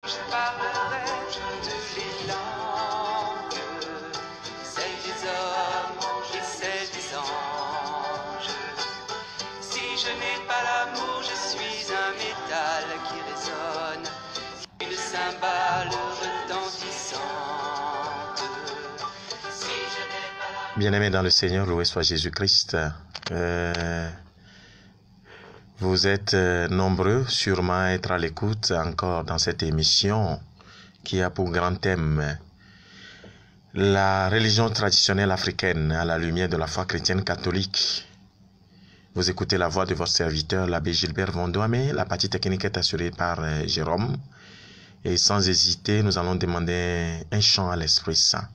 Je parlerai de les langues, celles des hommes et celles des anges. Si je n'ai pas l'amour, je suis un métal qui résonne, une cymbale retentissante. Si je n'ai pas l'amour... Bien-aimés dans le Seigneur, loué soit Jésus-Christ. Vous êtes nombreux sûrement à être à l'écoute encore dans cette émission qui a pour grand thème la religion traditionnelle africaine à la lumière de la foi chrétienne catholique. Vous écoutez la voix de votre serviteur, l'abbé Gilbert Vondoamé. La partie technique est assurée par Jérôme. Et sans hésiter, nous allons demander un chant à l'Esprit Saint.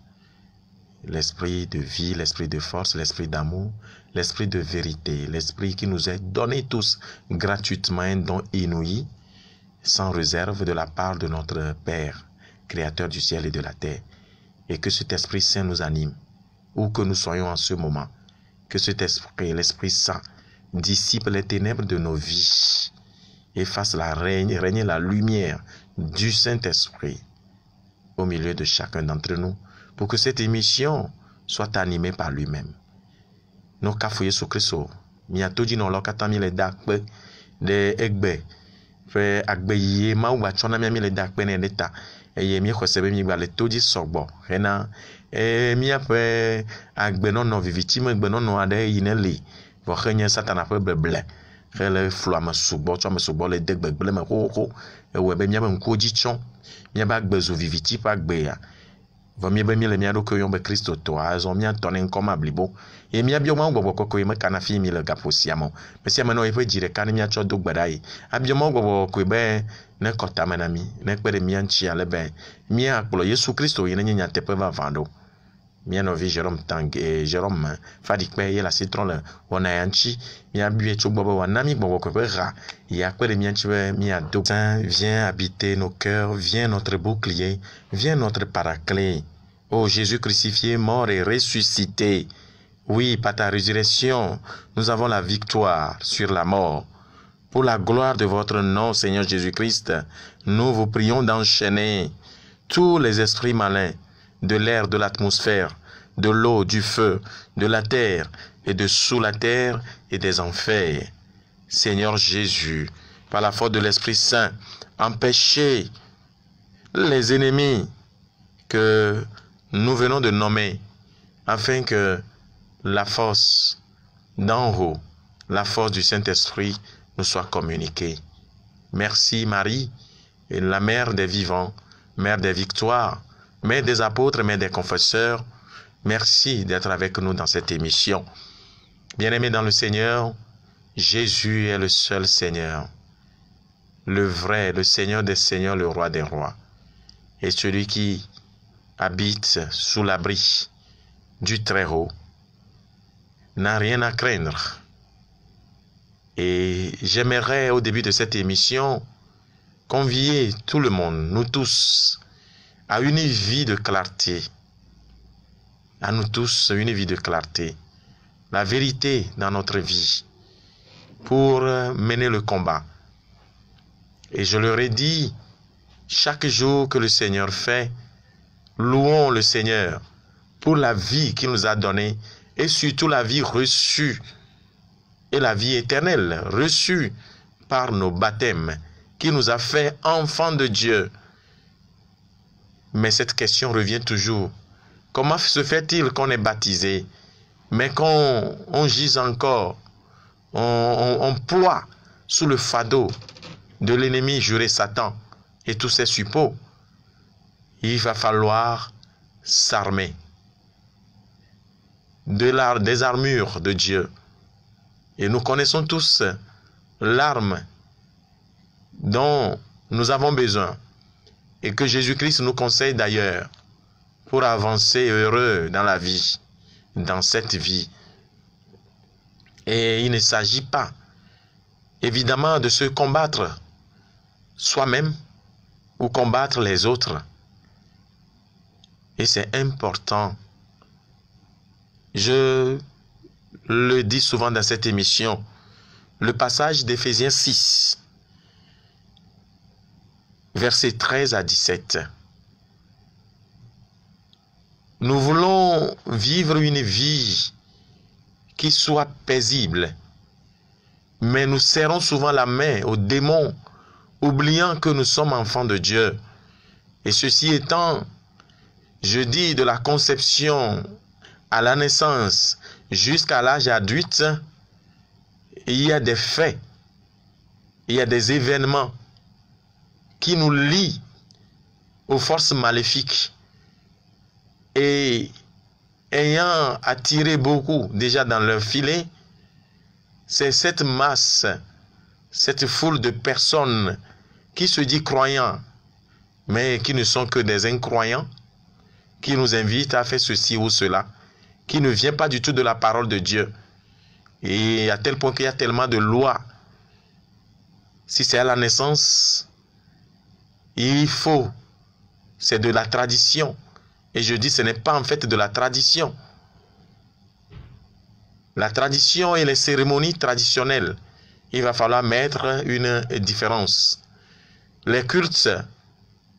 L'esprit de vie, l'esprit de force, l'esprit d'amour, l'esprit de vérité, l'esprit qui nous est donné tous gratuitement, un don inouï, sans réserve de la part de notre Père, Créateur du ciel et de la terre. Et que cet Esprit Saint nous anime, où que nous soyons en ce moment. Que cet Esprit, l'Esprit Saint, dissipe les ténèbres de nos vies et fasse régner la lumière du Saint-Esprit au milieu de chacun d'entre nous, pour que cette émission soit animée par lui-même. Nous kafouye sous Christ, miato di no lokata mi le dakpe de egbe, fe agbe ye ma wa chona mi le dakpe ne leta, eye mi khosebe mi gba le toji sogbo, rena mi ape agbe no viviti me gbe no ade yinele, vo khenye satana pe beble. Le flou me subo, tu me subo le degbe ble me ho, e webe mi am nkoji chon, mi ba gbezo viviti pa gbe ya. Vami be mi le mia do ko yon be Kristo to azo mi antone nkoma blibo e mi abio ma gbogbo koko e me kana fi mi le gapo siamo me sia me no e fe jire kan mi acho do gbadai abio ma gbogbo ko be ne kota manami ne pere mi anchi ale be mi akplo Yesu Kristo yin nya tepe va vando mi no vi Jérôme Tang et Jérôme fadik pe la citron le wona anchi mi abio cho gbogbo wa nami gbogbo ko be ra ya pere mi anchi be mi ado. Saint, viens habiter nos cœurs, viens notre bouclier, viens notre paraclet. Ô Jésus crucifié, mort et ressuscité. Oui, par ta résurrection, nous avons la victoire sur la mort. Pour la gloire de votre nom, Seigneur Jésus-Christ, nous vous prions d'enchaîner tous les esprits malins de l'air, de l'atmosphère, de l'eau, du feu, de la terre et de sous la terre et des enfers. Seigneur Jésus, par la force de l'Esprit Saint, empêchez les ennemis que nous venons de nommer, afin que la force d'en haut, la force du Saint-Esprit nous soit communiquée. Merci Marie, la mère des vivants, mère des victoires, mère des apôtres, mère des confesseurs. Merci d'être avec nous dans cette émission. Bien-aimés dans le Seigneur, Jésus est le seul Seigneur, le vrai, le Seigneur des seigneurs, le roi des rois, et celui qui habite sous l'abri du Très-Haut n'a rien à craindre. Et j'aimerais au début de cette émission convier tout le monde, nous tous, à une vie de clarté. À nous tous, une vie de clarté. La vérité dans notre vie pour mener le combat. Et je leur ai dit, chaque jour que le Seigneur fait, louons le Seigneur pour la vie qu'il nous a donnée et surtout la vie reçue et la vie éternelle reçue par nos baptêmes qui nous a fait enfants de Dieu. Mais cette question revient toujours. Comment se fait-il qu'on est baptisé, mais qu'on gise encore, on ploie sous le fardeau de l'ennemi juré Satan et tous ses suppôts? Il va falloir s'armer des armures de Dieu. Et nous connaissons tous l'arme dont nous avons besoin et que Jésus-Christ nous conseille d'ailleurs pour avancer heureux dans la vie, dans cette vie. Et il ne s'agit pas évidemment de se combattre soi-même ou combattre les autres. Et c'est important. Je le dis souvent dans cette émission, le passage d'Éphésiens 6 versets 13 à 17. Nous voulons vivre une vie qui soit paisible, mais nous serrons souvent la main aux démons, oubliant que nous sommes enfants de Dieu. Et ceci étant, je dis de la conception à la naissance jusqu'à l'âge adulte, il y a des faits, il y a des événements qui nous lient aux forces maléfiques. Et ayant attiré beaucoup déjà dans leur filet, c'est cette masse, cette foule de personnes qui se dit croyants, mais qui ne sont que des incroyants, qui nous invitent à faire ceci ou cela, qui ne vient pas du tout de la parole de Dieu. Et à tel point qu'il y a tellement de lois. Si c'est à la naissance, il faut, c'est de la tradition. Et je dis, ce n'est pas en fait de la tradition. La tradition et les cérémonies traditionnelles, il va falloir mettre une différence. Les cultes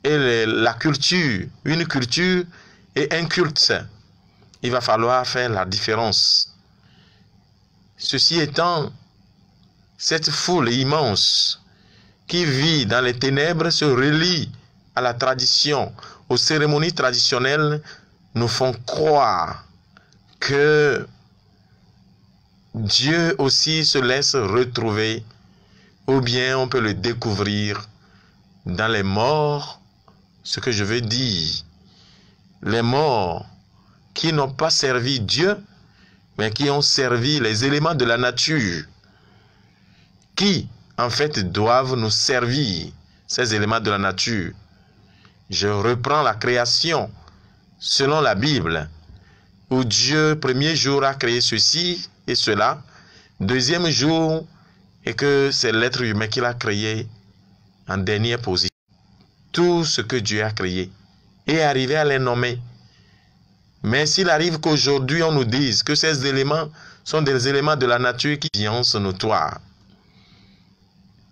et la culture, une culture et un culte, il va falloir faire la différence. Ceci étant, cette foule immense qui vit dans les ténèbres se relie à la tradition, aux cérémonies traditionnelles, nous font croire que Dieu aussi se laisse retrouver, ou bien on peut le découvrir dans les morts. Ce que je veux dire, les morts qui n'ont pas servi Dieu, mais qui ont servi les éléments de la nature, qui en fait doivent nous servir, ces éléments de la nature. Je reprends la création selon la Bible, où Dieu, premier jour, a créé ceci et cela, deuxième jour, et que c'est l'être humain qu'il a créé en dernière position. Tout ce que Dieu a créé est arrivé à les nommer. Mais s'il arrive qu'aujourd'hui on nous dise que ces éléments sont des éléments de la nature qui viennent notoire,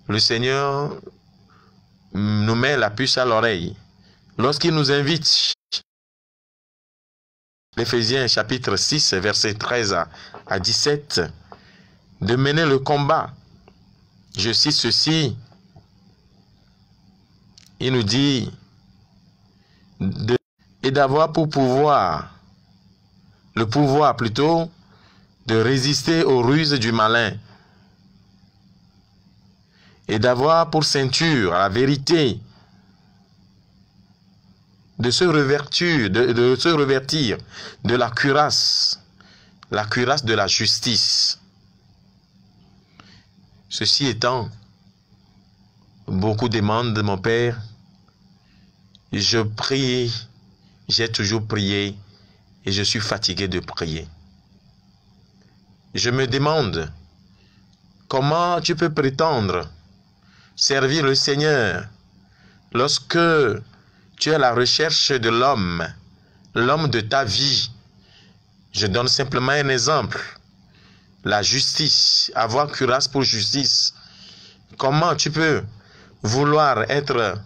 le Seigneur nous met la puce à l'oreille lorsqu'il nous invite, Éphésiens chapitre 6, versets 13 à 17, de mener le combat. Je cite ceci, il nous dit, et d'avoir pour pouvoir, le pouvoir plutôt, de résister aux ruses du malin, et d'avoir pour ceinture la vérité, de se revêtir de la cuirasse de la justice. Ceci étant, beaucoup demandent, mon Père, je prie, j'ai toujours prié et je suis fatigué de prier. Je me demande, comment tu peux prétendre servir le Seigneur lorsque tu es à la recherche de l'homme de ta vie. Je donne simplement un exemple. La justice, avoir cuirasse pour justice. Comment tu peux vouloir être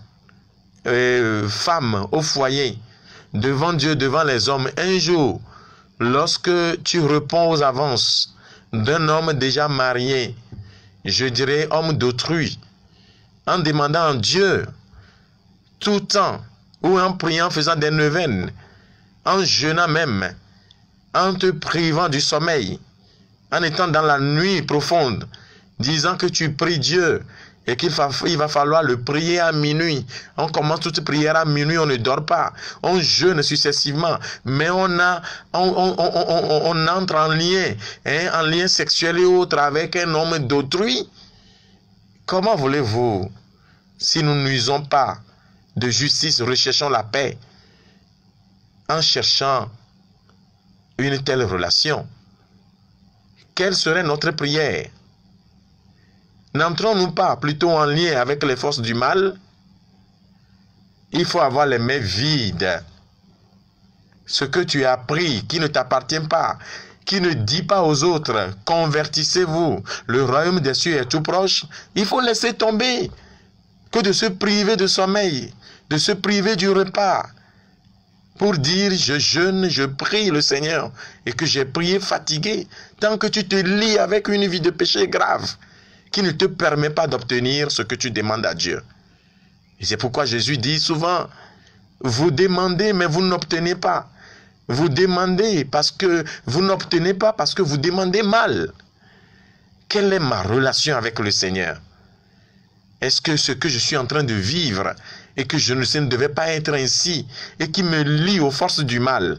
femme au foyer, devant Dieu, devant les hommes, un jour, lorsque tu réponds aux avances d'un homme déjà marié, je dirais homme d'autrui, en demandant à Dieu tout temps, ou en priant, faisant des neuvaines, en jeûnant même, en te privant du sommeil, en étant dans la nuit profonde, disant que tu pries Dieu et qu'il va falloir le prier à minuit. On commence toute prière à minuit, on ne dort pas, on jeûne successivement, mais on entre en lien sexuel et autres avec un homme d'autrui. Comment voulez-vous, si nous ne nuisons pas de justice, recherchons la paix en cherchant une telle relation? Quelle serait notre prière? N'entrons-nous pas plutôt en lien avec les forces du mal? Il faut avoir les mains vides. Ce que tu as appris, qui ne t'appartient pas, qui ne dit pas aux autres, convertissez-vous, le royaume des cieux est tout proche, il faut laisser tomber. que de se priver de sommeil, de se priver du repas, pour dire je jeûne, je prie le Seigneur, et que j'ai prié fatigué, tant que tu te lies avec une vie de péché grave, qui ne te permet pas d'obtenir ce que tu demandes à Dieu. Et c'est pourquoi Jésus dit souvent, vous demandez mais vous n'obtenez pas. Vous demandez parce que vous n'obtenez pas parce que vous demandez mal. Quelle est ma relation avec le Seigneur? Est-ce que ce que je suis en train de vivre et que je ne devais pas être ainsi et qui me lie aux forces du mal,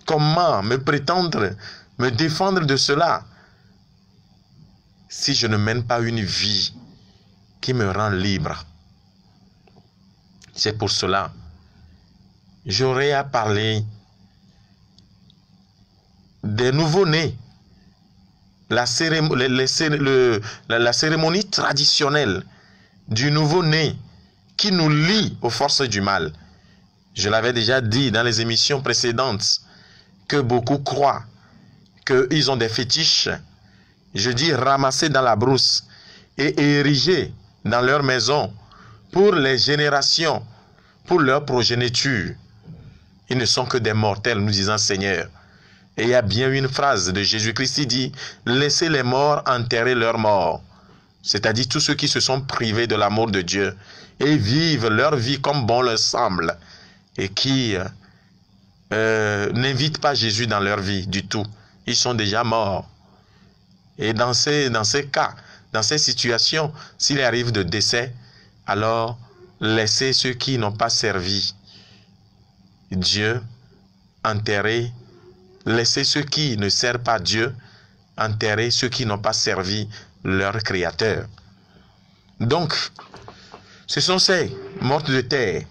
comment me prétendre, me défendre de cela si je ne mène pas une vie qui me rend libre? C'est pour cela, j'aurais à parler des nouveau-nés, la cérémonie traditionnelle du nouveau-né qui nous lie aux forces du mal. Je l'avais déjà dit dans les émissions précédentes que beaucoup croient qu'ils ont des fétiches, je dis ramassés dans la brousse et érigés dans leur maison pour les générations, pour leur progéniture. Ils ne sont que des mortels, nous disons Seigneur. Et il y a bien une phrase de Jésus-Christ qui dit « Laissez les morts enterrer leurs morts ». C'est-à-dire tous ceux qui se sont privés de l'amour de Dieu et vivent leur vie comme bon leur semble et qui n'invitent pas Jésus dans leur vie du tout. Ils sont déjà morts. Et dans ces cas, dans ces situations, s'il arrive de décès, alors laissez ceux qui n'ont pas servi Dieu enterrer. Laissez ceux qui ne servent pas Dieu enterrer ceux qui n'ont pas servi leur Créateur. Donc, ce sont ces mortes de terre,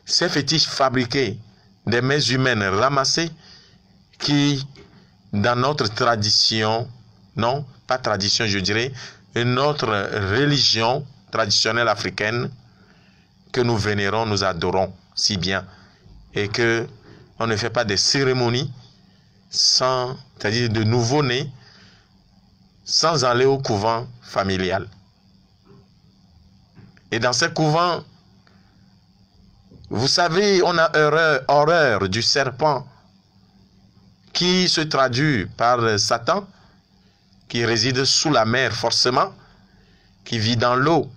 ces fétiches fabriqués des mains humaines ramassées qui, dans notre tradition, non, pas tradition, je dirais, notre religion traditionnelle africaine, que nous vénérons, nous adorons si bien, et que on ne fait pas des cérémonies c'est-à-dire de nouveau-nés, sans aller au couvent familial. Et dans ces couvents, vous savez, on a horreur du serpent qui se traduit par Satan, qui réside sous la mer forcément, qui vit dans l'eau.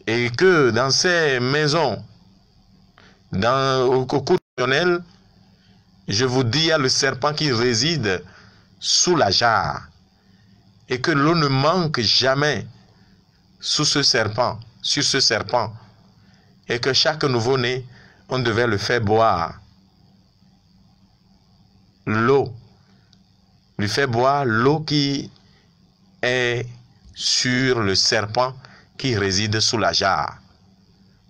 Et que dans ces maisons, au cours traditionnel, je vous dis, il y a le serpent qui réside sous la jarre. Et que l'eau ne manque jamais sous ce serpent, sur ce serpent. Et que chaque nouveau-né, on devait le faire boire l'eau. Lui faire boire l'eau qui est sur le serpent qui réside sous la jarre.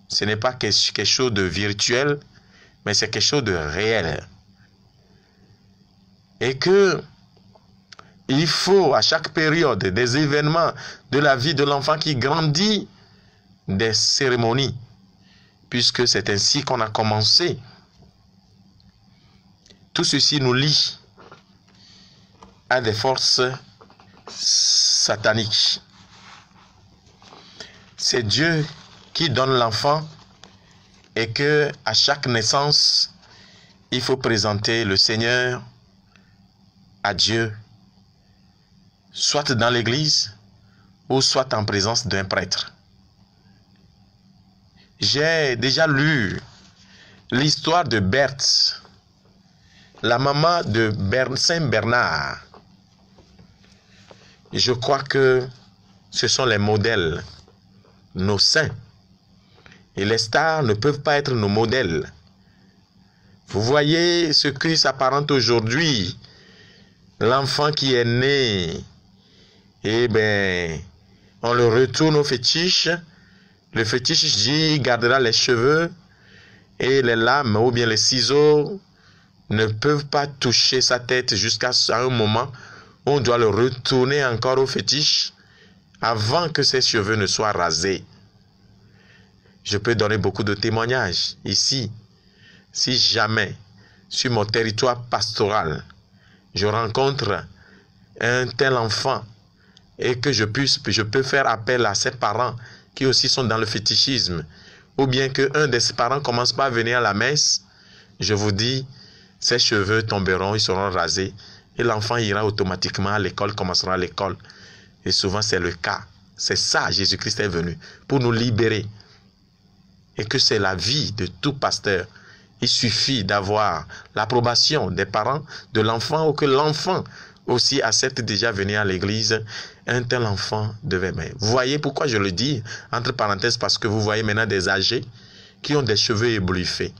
Ce n'est pas quelque chose de virtuel, mais c'est quelque chose de réel. Et que il faut à chaque période des événements de la vie de l'enfant qui grandit, des cérémonies, puisque c'est ainsi qu'on a commencé. Tout ceci nous lie à des forces sataniques. C'est Dieu qui donne l'enfant et que à chaque naissance, il faut présenter le Seigneur à Dieu, soit dans l'église ou soit en présence d'un prêtre. J'ai déjà lu l'histoire de Berthe, la maman de Saint Bernard. Je crois que ce sont les modèles, nos saints. Et les stars ne peuvent pas être nos modèles. Vous voyez ce qui s'apparente aujourd'hui. L'enfant qui est né, eh bien, on le retourne au fétiche. Le fétiche dit, gardera les cheveux et les lames ou bien les ciseaux ne peuvent pas toucher sa tête jusqu'à un moment où on doit le retourner encore au fétiche avant que ses cheveux ne soient rasés. Je peux donner beaucoup de témoignages ici. Si jamais, sur mon territoire pastoral, je rencontre un tel enfant et que je peux faire appel à ses parents qui aussi sont dans le fétichisme, ou bien qu'un des parents commence pas à venir à la messe, je vous dis, ses cheveux tomberont, ils seront rasés, et l'enfant ira automatiquement à l'école, commencera à l'école. Et souvent c'est le cas. C'est ça, Jésus-Christ est venu, pour nous libérer. Et que c'est la vie de tout pasteur. Il suffit d'avoir l'approbation des parents, de l'enfant, ou que l'enfant aussi accepte déjà venir à l'église. Un tel enfant devait... Mais vous voyez pourquoi je le dis, entre parenthèses, parce que vous voyez maintenant des âgés qui ont des cheveux ébouriffés.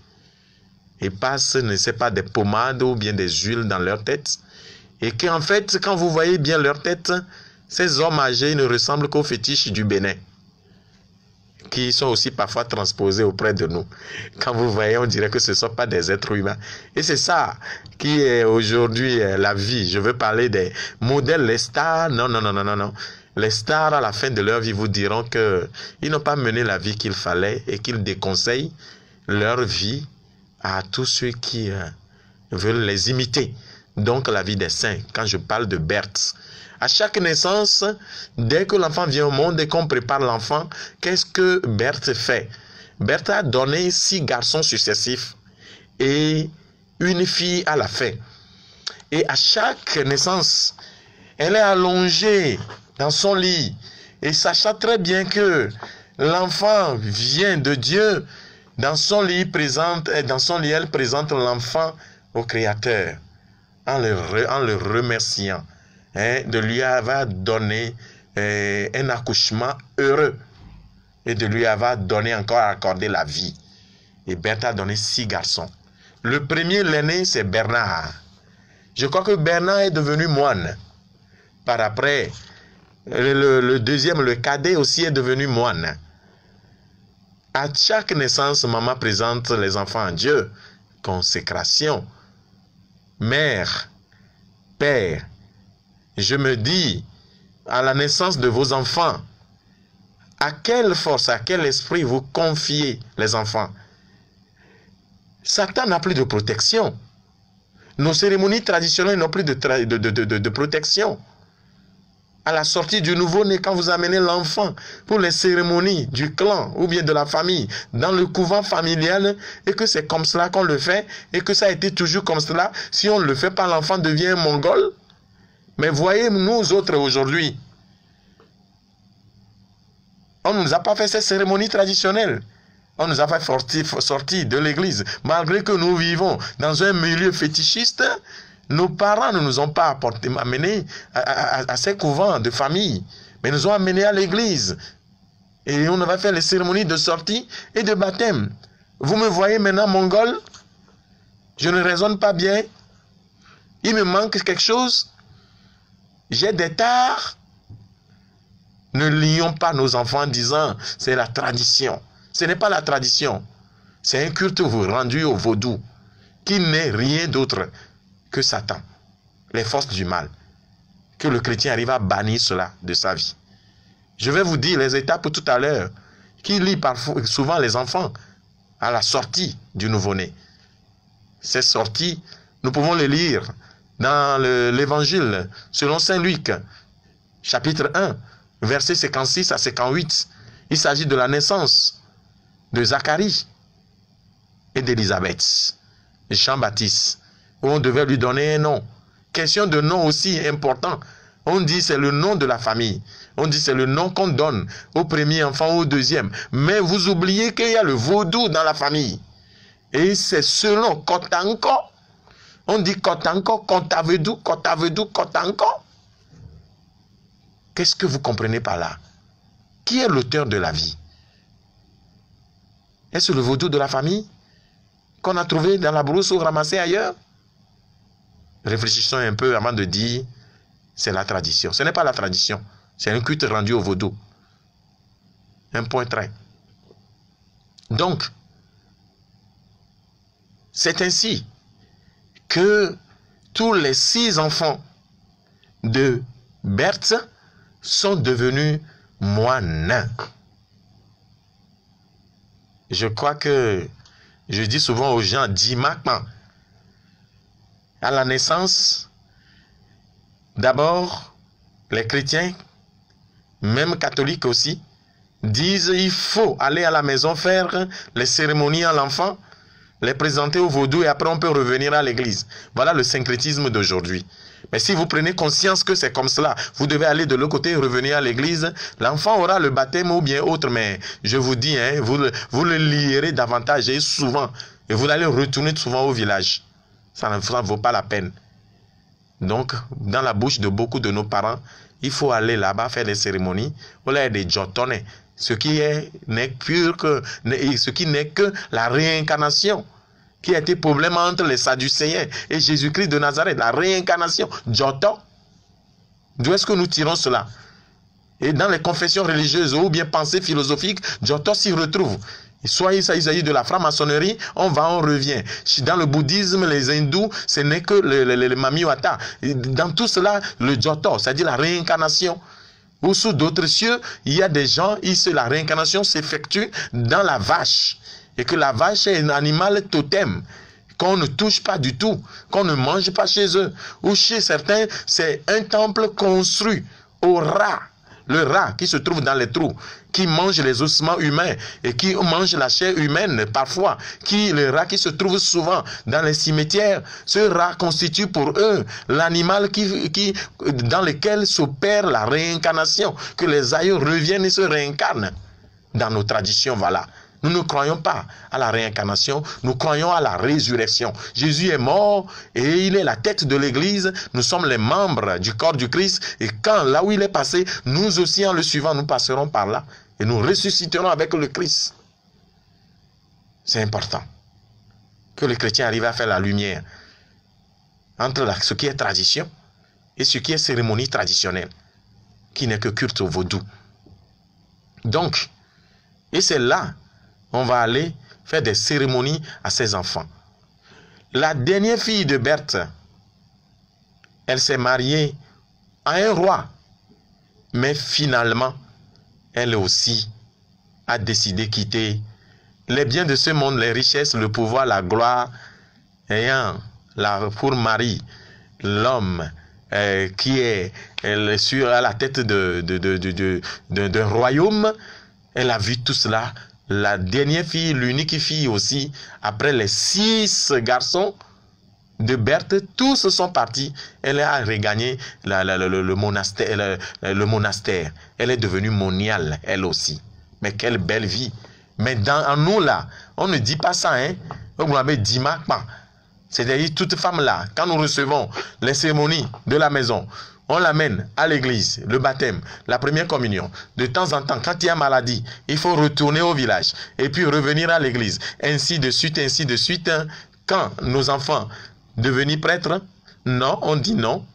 Et passent, ne sais pas, des pommades ou bien des huiles dans leur tête. Et qu'en fait, quand vous voyez bien leur tête, ces hommes âgés ne ressemblent qu'aux fétiches du Bénin, qui sont aussi parfois transposés auprès de nous. Quand vous voyez, on dirait que ce ne sont pas des êtres humains. Et c'est ça qui est aujourd'hui la vie. Je veux parler des modèles, les stars. Non, non, non, non, non, non. Les stars, à la fin de leur vie, vous diront qu'ils n'ont pas mené la vie qu'il fallait et qu'ils déconseillent leur vie à tous ceux qui veulent les imiter. Donc la vie des saints, quand je parle de Berthe, à chaque naissance, dès que l'enfant vient au monde et qu'on prépare l'enfant, qu'est-ce que Berthe fait? Berthe a donné 6 garçons successifs et une fille à la fin. Et à chaque naissance, elle est allongée dans son lit et sachant très bien que l'enfant vient de Dieu, dans son lit, elle présente l'enfant au Créateur en le remerciant de lui avoir donné un accouchement heureux et de lui avoir donné encore accordé la vie. Et Berthe a donné 6 garçons. Le premier, l'aîné, c'est Bernard. Je crois que Bernard est devenu moine. Par après, le deuxième, le cadet aussi est devenu moine. À chaque naissance, maman présente les enfants à Dieu. Consécration. Mère, père, je me dis, à la naissance de vos enfants, à quelle force, à quel esprit vous confiez les enfants? Satan n'a plus de protection. Nos cérémonies traditionnelles n'ont plus de protection. À la sortie du nouveau-né, quand vous amenez l'enfant pour les cérémonies du clan ou bien de la famille dans le couvent familial, et que c'est comme cela qu'on le fait, et que ça a été toujours comme cela, si on ne le fait pas, l'enfant devient un mongol. Mais voyez, nous autres aujourd'hui, on ne nous a pas fait ces cérémonies traditionnelles. On nous a pas sorti de l'église. Malgré que nous vivons dans un milieu fétichiste, nos parents ne nous ont pas amenés à ces couvents de famille, mais nous ont amenés à l'église. Et on va faire les cérémonies de sortie et de baptême. Vous me voyez maintenant mongol? Je ne raisonne pas bien. Il me manque quelque chose. J'ai des tares. Ne lions pas nos enfants en disant c'est la tradition. Ce n'est pas la tradition. C'est un culte rendu au vaudou qui n'est rien d'autre que Satan, les forces du mal. Que le chrétien arrive à bannir cela de sa vie. Je vais vous dire les étapes tout à l'heure qui lient parfois, souvent les enfants à la sortie du nouveau-né. Ces sorties, nous pouvons les lire dans l'évangile selon Saint Luc, chapitre 1, versets 56 à 58. Il s'agit de la naissance de Zacharie et d'Élisabeth, Jean-Baptiste, où on devait lui donner un nom. Question de nom aussi important. On dit c'est le nom de la famille. On dit c'est le nom qu'on donne au premier enfant ou au deuxième. Mais vous oubliez qu'il y a le vaudou dans la famille. Et c'est selon Kotanko. On dit Kotanko, Kontavedou, Kotavedou, Kotanko. Qu'est-ce que vous comprenez par là? Qui est l'auteur de la vie? Est-ce le vaudou de la famille qu'on a trouvé dans la brousse ou ramassé ailleurs? Réfléchissons un peu avant de dire c'est la tradition. Ce n'est pas la tradition, c'est un culte rendu au vaudou. Un point trait. Donc, c'est ainsi que tous les 6 enfants de Berthe sont devenus moines. Je crois que je dis souvent aux gens, dimakman. À la naissance, d'abord, les chrétiens, même catholiques aussi, disent il faut aller à la maison faire les cérémonies à l'enfant, les présenter au vaudou et après on peut revenir à l'église. Voilà le syncrétisme d'aujourd'hui. Mais si vous prenez conscience que c'est comme cela, vous devez aller de l'autre côté et revenir à l'église, l'enfant aura le baptême ou bien autre, mais je vous dis, hein, vous le lierez davantage et souvent, et vous allez retourner souvent au village. Ça ne vaut pas la peine. Donc, dans la bouche de beaucoup de nos parents, il faut aller là-bas faire des cérémonies, voilà des jotones, ce qui n'est que la réincarnation, qui a été problème entre les Sadducéens et Jésus-Christ de Nazareth, la réincarnation, Joton. D'où est-ce que nous tirons cela? Et dans les confessions religieuses ou bien pensées philosophiques, Joton s'y retrouve. Soit il s'agit de la franc-maçonnerie, on revient. Dans le bouddhisme, les hindous, ce n'est que le Mamiwata. Dans tout cela, le Joton, c'est-à-dire la réincarnation. Ou sous d'autres cieux, il y a des gens, la réincarnation s'effectue dans la vache. Et que la vache est un animal totem, qu'on ne touche pas du tout, qu'on ne mange pas chez eux. Ou chez certains, c'est un temple construit au rat. Le rat qui se trouve dans les trous, qui mange les ossements humains et qui mange la chair humaine parfois, le rat qui se trouve souvent dans les cimetières, ce rat constitue pour eux l'animal dans lequel s'opère la réincarnation, que les aïeux reviennent et se réincarnent. Dans nos traditions, voilà. Nous ne croyons pas à la réincarnation, nous croyons à la résurrection. Jésus est mort et il est la tête de l'Église. Nous sommes les membres du corps du Christ. Et là où il est passé, nous aussi en le suivant, nous passerons par là. Et nous ressusciterons avec le Christ. C'est important que les chrétiens arrivent à faire la lumière entre ce qui est tradition et ce qui est cérémonie traditionnelle, qui n'est que culte au vaudou. Donc, et c'est là on va aller faire des cérémonies à ses enfants. La dernière fille de Berthe, elle s'est mariée à un roi. Mais finalement, elle aussi a décidé de quitter les biens de ce monde, les richesses, le pouvoir, la gloire, ayant pour mari l'homme qui est à la tête d'un royaume. Elle a vu tout cela. La dernière fille, l'unique fille aussi, après les 6 garçons de Berthe, tous sont partis. Elle a regagné le monastère. Elle est devenue moniale, elle aussi. Mais quelle belle vie. Mais en nous là, on ne dit pas ça, hein. C'est-à-dire toute femme là, quand nous recevons les cérémonies de la maison, on l'amène à l'église, le baptême, la première communion. De temps en temps, quand il y a maladie, il faut retourner au village et puis revenir à l'église. Ainsi de suite, ainsi de suite. Quand nos enfants deviennent prêtres, non, on dit non,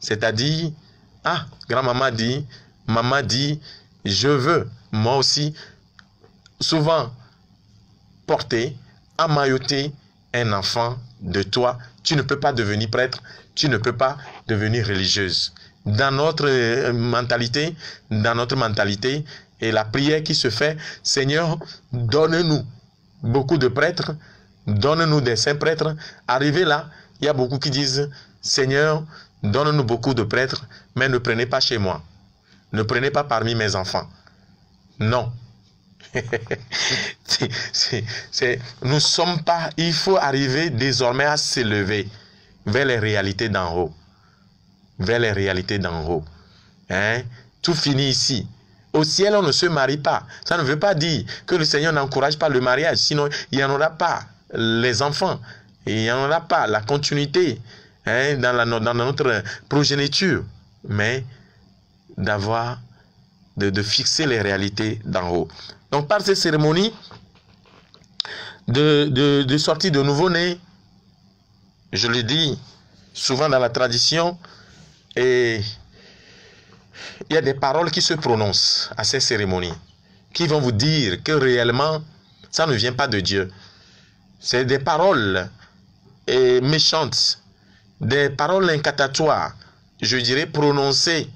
c'est-à-dire, grand-maman dit, maman dit, je veux, moi aussi, souvent porter, emmailloter un enfant de toi. Tu ne peux pas devenir prêtre, tu ne peux pas devenir religieuse. Dans notre mentalité, et la prière qui se fait, Seigneur, donne-nous beaucoup de prêtres, donne-nous des saints prêtres. Arrivé là, il y a beaucoup qui disent, Seigneur, donne-nous beaucoup de prêtres, mais ne prenez pas chez moi. Ne prenez pas parmi mes enfants. Non. Nous sommes pas, il faut arriver désormais à s'élever vers les réalités d'en haut. Vers les réalités d'en haut. Hein? Tout finit ici. Au ciel, on ne se marie pas. Ça ne veut pas dire que le Seigneur n'encourage pas le mariage. Sinon, il n'y en aura pas les enfants. Il n'y en aura pas la continuité, hein, dans notre progéniture. Mais de fixer les réalités d'en haut. Donc, par ces cérémonies de sortie de nouveau-né, je le dis souvent dans la tradition, et il y a des paroles qui se prononcent à ces cérémonies, qui vont vous dire que réellement, ça ne vient pas de Dieu. C'est des paroles méchantes, des paroles incantatoires, je dirais prononcées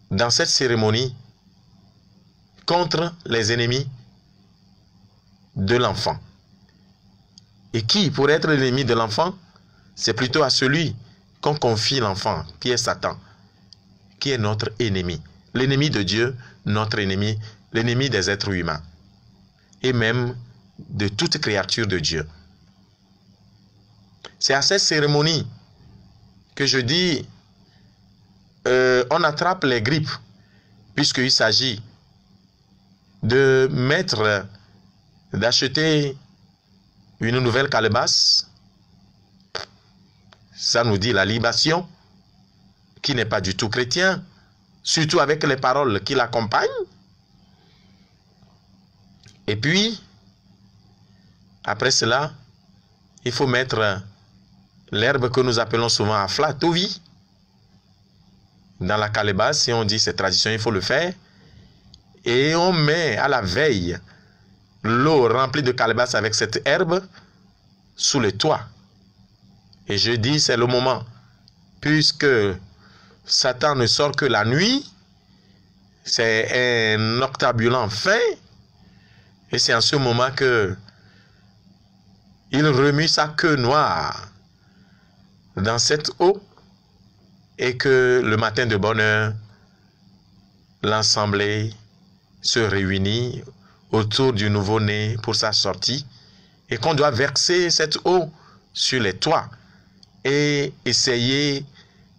dans cette cérémonie contre les ennemis de l'enfant. Et qui pourrait être l'ennemi de l'enfant? C'est plutôt à celui qu'on confie l'enfant, qui est Satan, qui est notre ennemi. l'ennemi de Dieu, notre ennemi, l'ennemi des êtres humains et même de toute créature de Dieu. C'est à cette cérémonie que je dis, on attrape les grippes, puisqu'il s'agit de mettre, d'acheter une nouvelle calebasse. Ça nous dit la libation, qui n'est pas du tout chrétien, surtout avec les paroles qui l'accompagnent. Et puis, après cela, il faut mettre l'herbe que nous appelons souvent afla, tovi, dans la calebasse. Et on dit, c'est tradition, il faut le faire. Et on met à la veille l'eau remplie de calebasse avec cette herbe sous le toit. Et je dis, c'est le moment, puisque Satan ne sort que la nuit, c'est un octabulant fin, et c'est en ce moment que il remue sa queue noire dans cette eau, et que le matin de bonne heure, l'assemblée se réunit autour du nouveau-né pour sa sortie, et qu'on doit verser cette eau sur les toits et essayer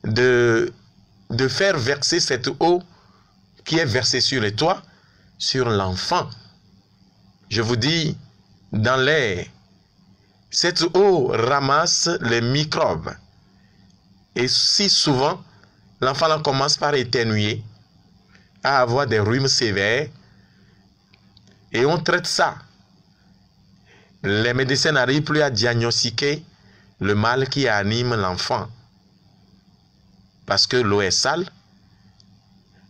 de faire verser cette eau qui est versée sur les toits sur l'enfant. Je vous dis, dans l'air, cette eau ramasse les microbes. Et si souvent, l'enfant commence par éternuer, à avoir des rhumes sévères, et on traite ça. Les médecins n'arrivent plus à diagnostiquer le mal qui anime l'enfant. Parce que l'eau est sale,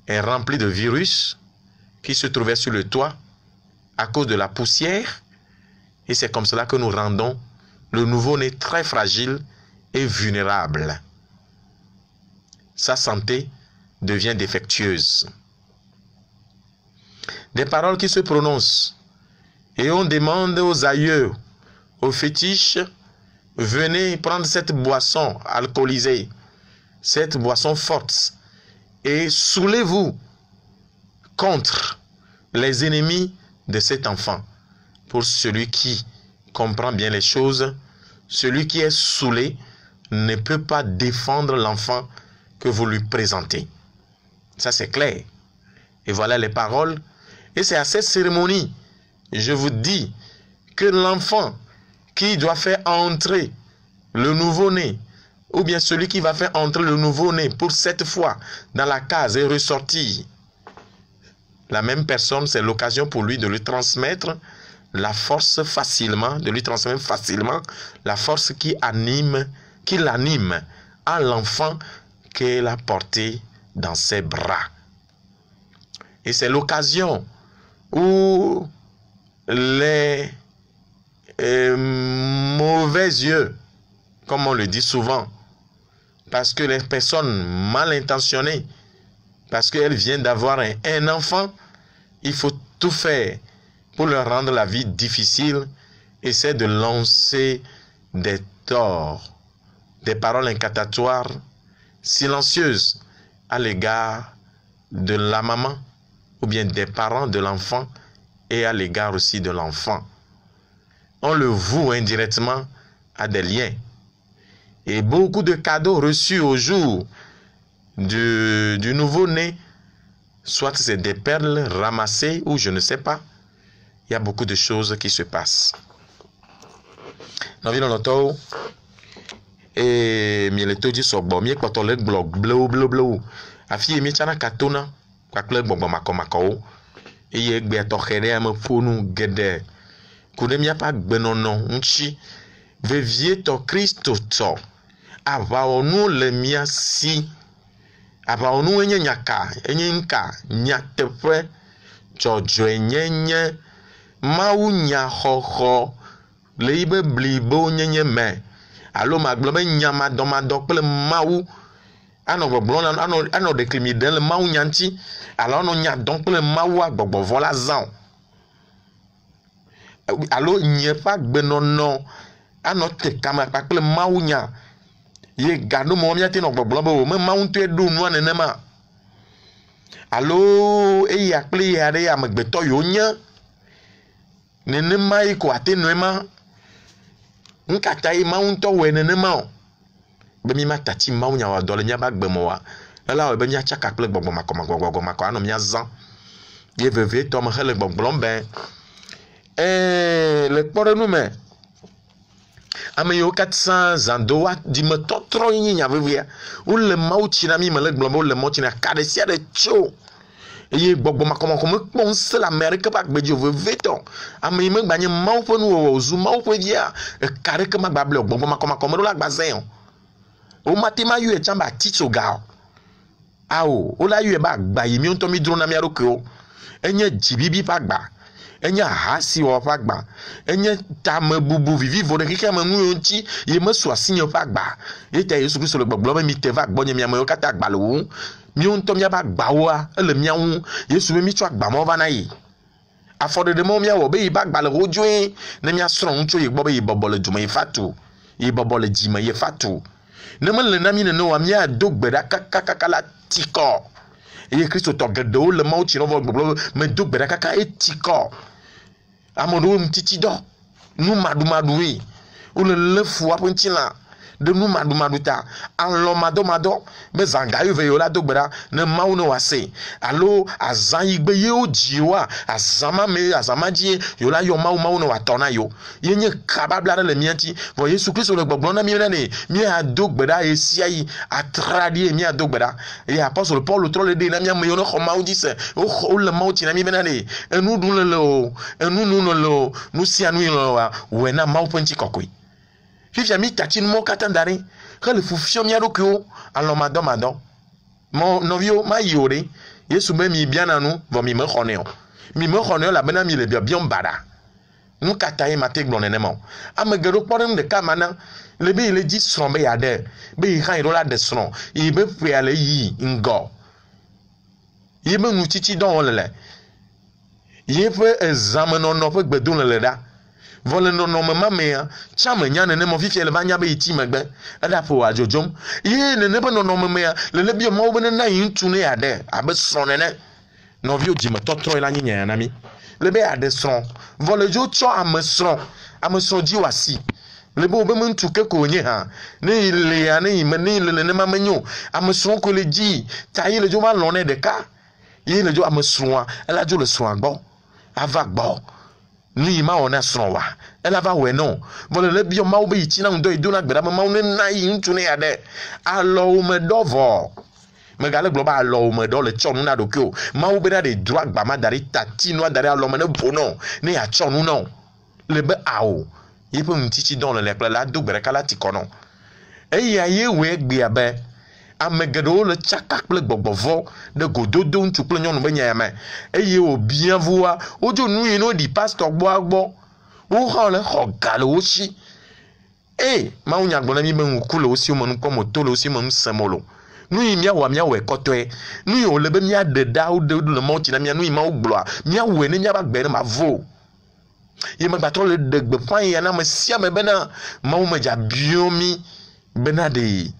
est remplie de virus qui se trouvaient sur le toit à cause de la poussière. Et c'est comme cela que nous rendons le nouveau-né très fragile et vulnérable. Sa santé devient défectueuse. Des paroles qui se prononcent. Et on demande aux aïeux, aux fétiches, venez prendre cette boisson alcoolisée, cette boisson forte, et soulez-vous contre les ennemis de cet enfant. Pour celui qui comprend bien les choses, celui qui est saoulé ne peut pas défendre l'enfant que vous lui présentez. Ça, c'est clair. Et voilà les paroles. Et c'est à cette cérémonie, je vous dis, que l'enfant qui doit faire entrer le nouveau-né, ou bien celui qui va faire entrer le nouveau-né pour cette fois dans la case et ressortir, la même personne, c'est l'occasion pour lui de lui transmettre la force facilement, de lui transmettre facilement la force qui l'anime à l'enfant qu'elle a porté dans ses bras. Et c'est l'occasion où les mauvais yeux, comme on le dit souvent, parce que les personnes mal intentionnées, parce qu'elles viennent d'avoir un enfant, il faut tout faire pour leur rendre la vie difficile, essaie de lancer des torts, des paroles incantatoires, silencieuses à l'égard de la maman ou bien des parents de l'enfant et à l'égard aussi de l'enfant. On le voue indirectement à des liens. Et beaucoup de cadeaux reçus au jour du nouveau-né, soit c'est des perles ramassées ou je ne sais pas, il y a beaucoup de choses qui se passent. Et mieleto di sogbo mi kpoto le blog blo afi mi chana katona kwakle gbogbo makomako eye egbe atokhere am fonu gede kude mi apa gbenono nchi vevie to Kristo to ava onu le mia si ava onu enye nyaka enye nka nyatefe jojo enyenye mawu nya xoxo le ibe blibo nyenye me alo magblɔ be nyamadɔmadɔ kple mawu anɔ gbɔgblɔ anɔ ɖeklimi ɖe le mawu nya ŋuti alo anɔ nya dɔm kple mawu agbɔgbɔvɔ la zã alo nye ƒe agbenɔnɔ anɔ te kame kpakple mawu nya ye gaɖo me míate nɔ gbɔgblɔ be o me mawu ŋutɔe ɖo nua nenema alo eyi akple ya ɖe amegbetɔ yiwo nye nenema yi ko ate nɔe ma nkata yi mawu ŋutɔ wɔe nenema o be mi ma tati mawu nyawa dɔ le míaba agbe me wa ela wɔ be míatsaka kple gbɔgbɔ makɔ anɔ míazã ye veve tɔ me hele gbɔgblɔm be le kpɔɖenu me ame yiwo katã zã do wa dzimetɔtrɔ yi nye nya vevia wole mawu tsi na mi me le gblɔm be wole mawu tsi na ka ɖe sia ɖe tso eye gbɔgbɔ makɔmakɔ mekpɔ ŋusẽ le ame aɖeke ƒe agbedzi o vevetɔ ame yi megba nye mawu ƒe nuwɔwɔ wòzu mawu ƒe via eka ɖeke magba ble o gbɔgbɔ makɔmakɔ me ɖo la gba zẽ o womate ma yɔe tsã be atitsoga o awo wola yɔe be agba yi mi ŋutɔ mi dro na mia ɖokuiwo enye dzibibi ƒe agba enye ahasiwɔ ƒe agba enye tamebubu vivivo ɖe keke me nuwo ŋuti yi mesu asinye ƒe agba ye ta Yesu Kristo le gbɔgblɔ be mi te va gbɔnye mi amewo katã agba le wo míawo ŋutɔ míabe agbawoa ele mía ŋu Yesu be mitsɔ agba mawo va na yi afɔɖeɖe mawo míawɔ be yi be agba le wo dzoe ne míasrɔ̃ ŋu tso yi gbɔ be yi bɔbɔ le dzume yi fatu yi bɔbɔ le dzime yi fatu ne mele na mi nene wa míado gbe ɖa kakakaka la tikɔ eye kristotɔ geɖewo le mawu tsi nɔvɔ gbɔgblɔ be medo gbe ɖa kaka etikɔ ame ɖewo ŋutiti dɔ nu maɖumaɖue wole lé fu woƒe ŋutilã ɖe nu maɖumaɖu ta alɔ madɔmadɔ be zãga yi ve yewo la do gbe ɖa ne mawu ne wòase alo azã yi gbe yewo dzi woa azã ma me azã ma dzie yewo la yɔ mawu ne wòatɔ na yewo ye nye ka babla ɖe le mía ŋuti vɔ Yesu Kristo le gbɔgblɔm na mí ne míado gbe ɖa ye sia yi atraɖie míado gbe ɖa eye apɔstɔl Paul trɔ le ɖe na mía ame yiwo ne xɔ mawu dzi se wole mawu tsi na mí bena ne enu ɖu le o enu nu le o nu sia nu yi le oa wɔe na mawu ƒe ŋutikɔkɔe fifia mi tati nuwo katã da ɖi hele fufiɔ mía ɖokuiwo alɔ madɔmadɔ nɔviwo ma yi o ɖe Yesu be mi biana nu vɔ mi mexɔnɛ o mi mexɔnɛ o elabena mi le biabiɔm baɖa nu katã ye mate gblɔ nenema o ame geɖewo kpɔ ɖe nu ɖeka ma na le be yi le dzi srɔ̃ be yeaɖe be yi hã yi ɖo la ɖe srɔ̃ yi be ƒea le yi ŋgɔ yi be ŋutiti dɔ wɔm le yi ƒe ezãmenɔnɔ ƒe gbedo le ɖa vɔ le nɔnɔme ma mea tsã me nya nenema fifia le va nya be yi ti megbe eɖa ƒo adzɔdzɔm ye nene ƒe nɔnɔme mea le biɔ mawo be nena yi ŋutsu ne yeaɖe abe srɔ̃ nene nɔviwo dzimetɔtrɔ la nye nyanya na mi le be yeaɖe srɔ̃ vɔ le dzo tsɔ ame srɔ̃ dzi wòasi le be wobe ŋutsu ke ko wònye hã ne yi lea ne yi me ne yi le nenema menyo ame srɔ̃ ko le dzi ta yi le dzo va lɔ ne ɖeka ye le dzo ame srɔ̃a ela dzo le srɔ̃a gbɔ ava gbɔ nu yi ma wɔ na srɔ̃ wa ela va wɔe nɔ vɔ le biɔ mawu be yi tsi na ŋdɔ yi do na gbe ɖa be mawu ne na yi ŋutsu ne yaɖe alɔwo me dɔ vɔ megale gblɔ be alɔwo me dɔ le tsɔ nu na ɖokuiwo mawu bena ɖe dro agba ma da ɖi tati nua da ɖi alɔ me ne bo nɔ ne yeatsɔ nu nɔ le be awo yi ƒe ŋutitsi dɔ le kple la do gbe ɖeka la ti kɔ nɔ eya ye wɔe gbea be ame geɖewo le tsaka kple gbɔgbɔvɔ ɖe gododo ŋutsu kple nyɔnu be nya me eye wòbia vua wodzo nu yi no ɖi pastɔ gbɔ wo hã le xɔ ga le wo si mawu nya gblɔ na mi be ŋku le wo si me nu kpɔm o to le wo si me nu sem o lo nu yi míawɔe kɔtɔe nu yi wòle be míaɖe ɖa wo ɖe le mawu tsi na mía nu yi mawu gblɔa míawɔe ne míabe agbe ne ma vo ye megbatrɔ le ɖe gbeƒã ya na ame sia me bena mawu me dza biɔ mi bena ɖe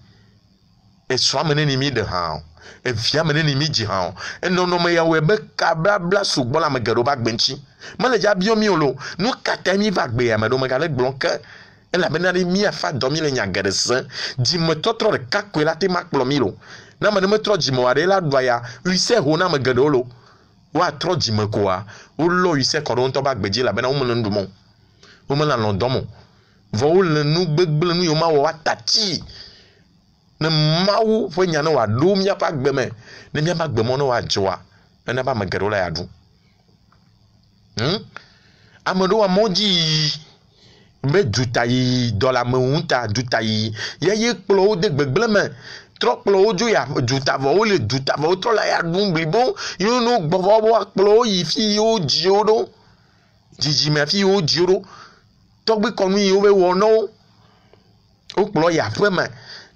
esrɔ̃a me ne ni mi ɖe hã o evia me ne ni mi dzi hã o enɔnɔme ya wɔe be ka blabla sugbɔ le ame geɖewo be agbe ŋuti mele dza biɔ mi o lo nu katã mi va gbe ya me ɖo megale gblɔ ke elabena ɖe mi afa dɔ mi le nya geɖe se dzimetɔtrɔ ɖeka koe la te ma kplɔ mi lo ne ame ɖe metrɔ dzime wa ɖe la ɖua ya ɣise ho na ame geɖewo lo woatrɔ dzime koa wolɔ ɣise kɔ ɖe ŋutɔ be agbe dzi elabena womele nu ɖum o womele alɔ dɔm o vɔ wole nu gbegble nu yiwo ma wɔ woatati ne mawu ƒe nya ne wòaɖo míaƒe agbe me ne míaƒe agbemɔ ne wòadzɔa ena be ame geɖewo la yeaɖu ame ɖewo amewo dzi yiyi be duta yiyi dɔlame ŋuta duta yiyi ye kplɔ wo de gbegble me trɔ kplɔ wo dzo ya duta vɔ wole duta vɔ wotrɔ le ya ɖum blibo yewo no gbɔvɔ wo akplɔ wo yi fi wo dzi wo ɖo dzidzime fi wo dzi wo ɖo tɔgbi kɔnu yi wo be wɔ na wo wokplɔ yi aƒe me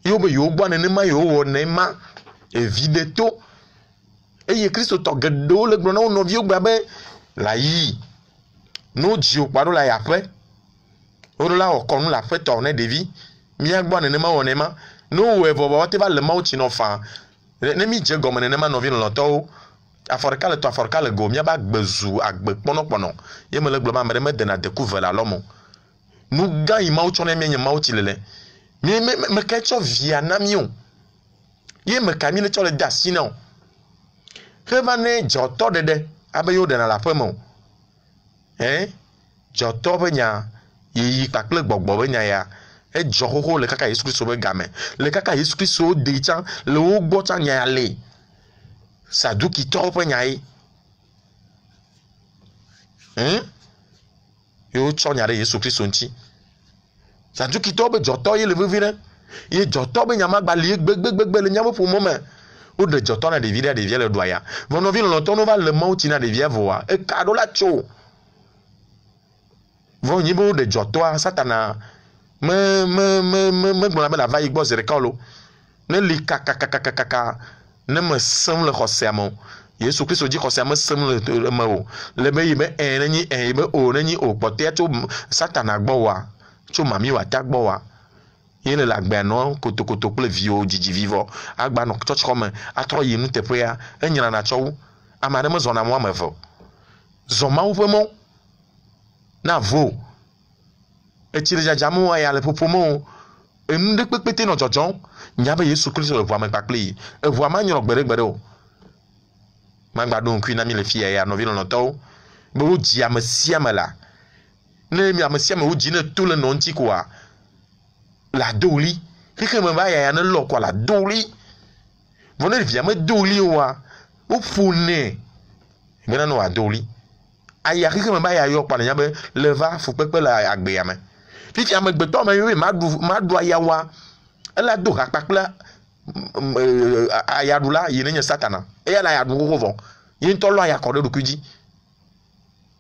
yewo be yewo gbɔ nenema yewo wɔ ne ma evi ɖe to eye kristotɔ geɖewo le gblɔ na wo nɔviwo gba be la yi no dziwo kpa ɖo la yaƒe woɖo la wɔ kɔnu le aƒetɔ ne ɖevi míagbɔ nenema wɔ ne ma no wɔe vɔvɔ wote va le mawo tsi nɔ faa ne mi dze gɔme nenema nɔvi lɔlɔtɔwo Aforka le to aforka le go miaba gbezu agbe kpono ye me le gbloma me me de na découvre la lomo nu ga yi mawo chone mi nye mawo ti lele mi me ka cho via na mi o ye me ka mi le cho le da si na o ke va ne joto dede abe yo de na la pemo joto be nya yi pakle gbogbo be nya ya e jo ho le kaka Yesu Kristo be game le kaka Yesu Kristo de chan le o gbo chan nya ya le Sadou qui top nyai yo chonyare Yesu Kristo nchi Sadou qui top joto ye le vivire ye joto be nyama gba le gbegbe le nyama pour moment ou de joto na de vie le doya vono vi longtemps no va le mauti na de vie voa e kado la cho vo nyibo de joto satana me gbona be la va igbo zerekalo ne li kaka ne me sem le xɔseamo Yesu Kristo dzi xɔseamo sem le me o le be yi be ne nyi be o ne nyi o kpɔtea tso satana gbɔ wa tso mami wa ta gbɔ wa ye le agbe no kotokoto kple viwo dzidzi vivo agba no tsɔtsi xɔme atrɔ yi nu teƒea enyra na tsɔwu ame aɖe me zɔna mo ame eve zɔ mawu ƒe mɔ na vo etsi le dzadzam ya le ƒoƒom enu ɖe kpekpete nɔ dzɔdzɔm nya be Yesu Kristo le ʋua me kpakpli ʋua ma nyrɔ gbeɖegbeɖe o magba ɖo ŋkui na mi le fia ya nɔvi lɔlɔtɔwo be wo dzi ame sia me la ne mi ame sia me wo dzi ne to le nɔ ŋuti koa la doli xexe me va ya ne lɔ koa la doli vɔ ne via me doli oa wo ƒonɛ bena ne wa doli aya xexe me va ya yɔ kpa ne nya be le va fukpekpe le agbea me fifi amegbetɔ me yoe ma ɖu ayawa ela do ha kpakple ayaɖula yi ne nye satana eya la ayaɖu xoxo vɔ yi ŋutɔ lɔ aya kɔ ɖe ɖokui dzi